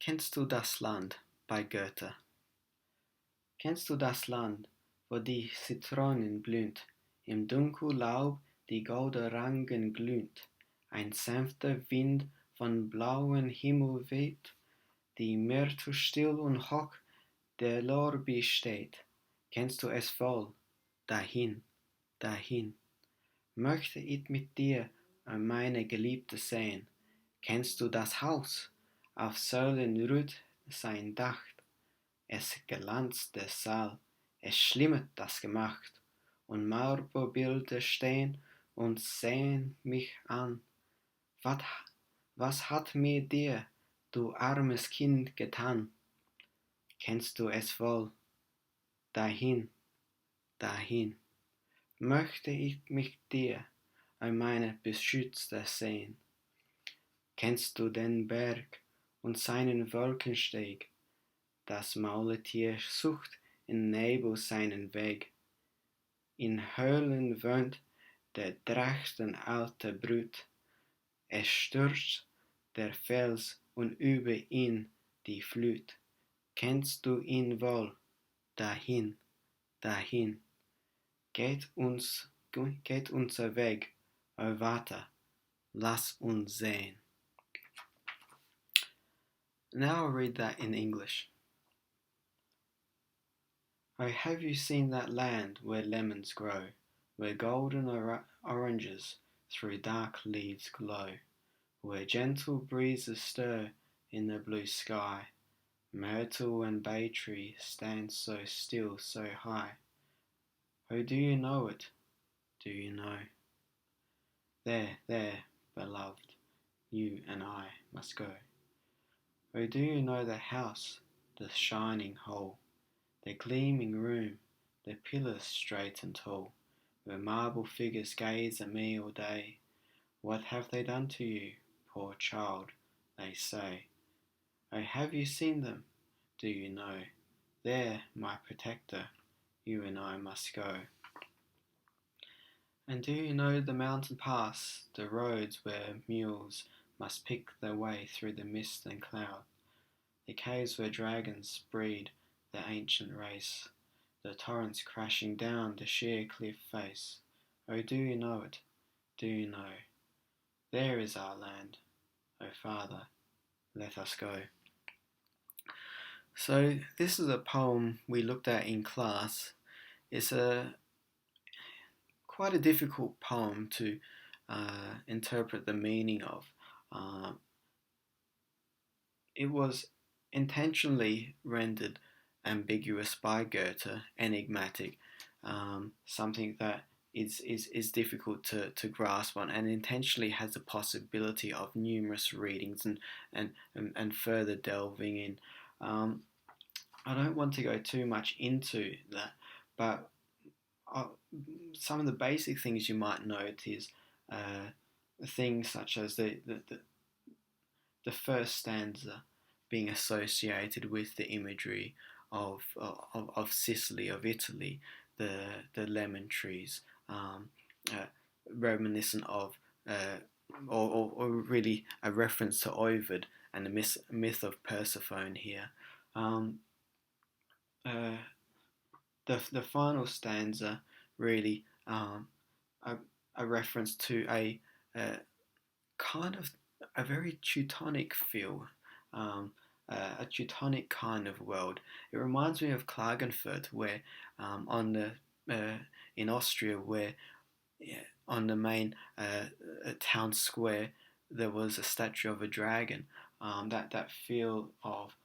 Kennst du das Land bei Goethe? Kennst du das Land, wo die Zitronen blüht, im Dunkellaub die Golderangen glüht, ein sanfter Wind von blauem Himmel weht, die Myrte still und hoch der Lorbeer steht? Kennst du es wohl? Dahin, dahin, möchte ich mit dir meine Geliebte sehen. Kennst du das Haus? Auf Säulen ruht sein Dach, es glanzt der Saal, es schlimmert das Gemach, und Marmorbilder stehen und sehen mich an. Was hat mir dir, du armes Kind, getan? Kennst du es wohl? Dahin, dahin, möchte ich mit dir meine Beschützer sehen. Kennst du den Berg und seinen Wolkensteg? Das Maultier sucht im Nebel seinen Weg. In Höhlen wohnt der Drachen alte Brut. Es stürzt der Fels und über ihn die Flut. Kennst du ihn wohl? Dahin, dahin, geht unser Weg. O warte, lass uns sehen. Now I'll read that in English. Oh, have you seen that land where lemons grow, where golden oranges through dark leaves glow, where gentle breezes stir in the blue sky, myrtle and bay tree stand so still, so high? Oh, do you know it? Do you know? There, beloved, you and I must go. Oh, do you know the house, the shining hall, the gleaming room, the pillars straight and tall, where marble figures gaze at me all day? What have they done to you, poor child? They say. Oh, have you seen them? Do you know? There, my protector, you and I must go. And do you know the mountain paths, the roads where mules must pick their way through the mist and cloud, the caves where dragons breed the ancient race, the torrents crashing down the sheer cliff face? Oh, do you know it? Do you know? There is our land. Oh, Father, let us go. So this is a poem we looked at in class. It's quite a difficult poem to interpret the meaning of. It was intentionally rendered ambiguous by Goethe, enigmatic, something that is difficult to grasp on, and intentionally has the possibility of numerous readings and further delving in. I don't want to go too much into that, but some of the basic things you might note is things such as the first stanza being associated with the imagery of Sicily, of Italy, the lemon trees, reminiscent of or really a reference to Ovid and the myth of Persephone here. The final stanza really a reference to a kind of a very Teutonic feel, a Teutonic kind of world. It reminds me of Klagenfurt, where in Austria, where on the main town square there was a statue of a dragon. That feel of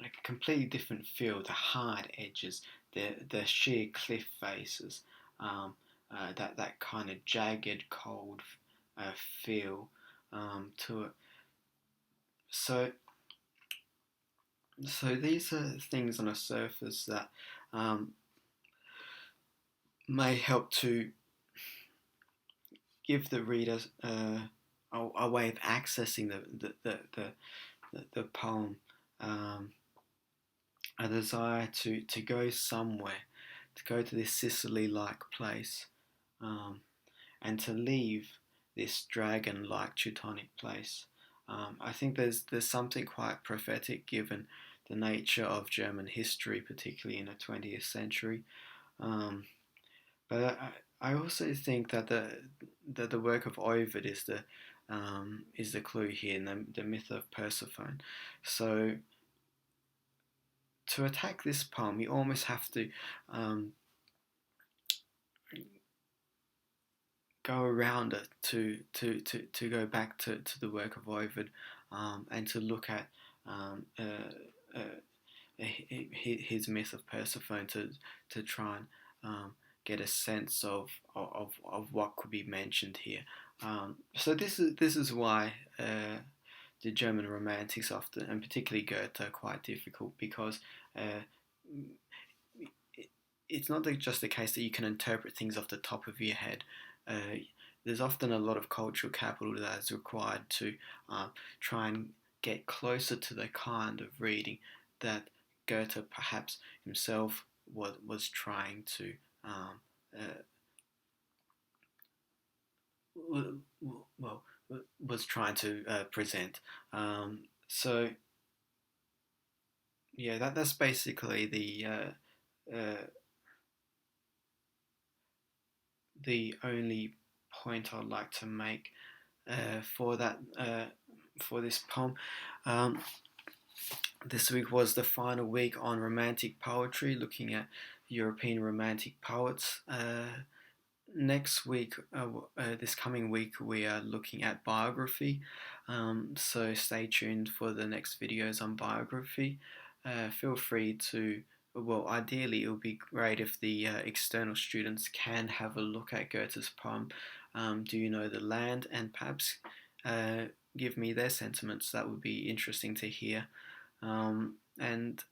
like a completely different feel, the hard edges, the sheer cliff faces, that kind of jagged, cold feel to it. So these are things on a surface that may help to give the reader a way of accessing the poem. A desire to go somewhere, to go to this Sicily-like place, and to leave this dragon-like Teutonic place. I think there's something quite prophetic given the nature of German history, particularly in the 20th century. Um, but I also think that the work of Ovid is the clue here in the myth of Persephone. So to attack this poem, you almost have to um, go around it to go back to the work of Ovid, and to look at his myth of Persephone to try and get a sense of what could be mentioned here. So this is why the German Romantics often, and particularly Goethe, are quite difficult, because uh, it's not just the case that you can interpret things off the top of your head. Uh, there's often a lot of cultural capital that is required to try and get closer to the kind of reading that Goethe perhaps himself was trying to uh, well was trying to present. So yeah, that's basically the only point I'd like to make for this poem. Um, this week was the final week on romantic poetry, looking at European romantic poets. Next week, this coming week, we are looking at biography. So stay tuned for the next videos on biography. Feel free to, well, ideally it would be great if the external students can have a look at Goethe's poem, Do You Know the Land, and perhaps give me their sentiments. That would be interesting to hear. And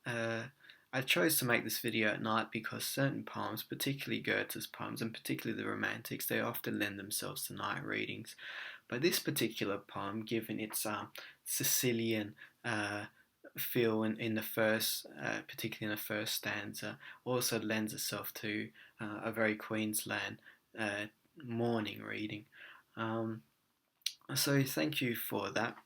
I chose to make this video at night because certain poems, particularly Goethe's poems, and particularly the Romantics, they often lend themselves to night readings. But this particular poem, given its Sicilian feel in the first, particularly in the first stanza, also lends itself to a very Queensland morning reading. So thank you for that.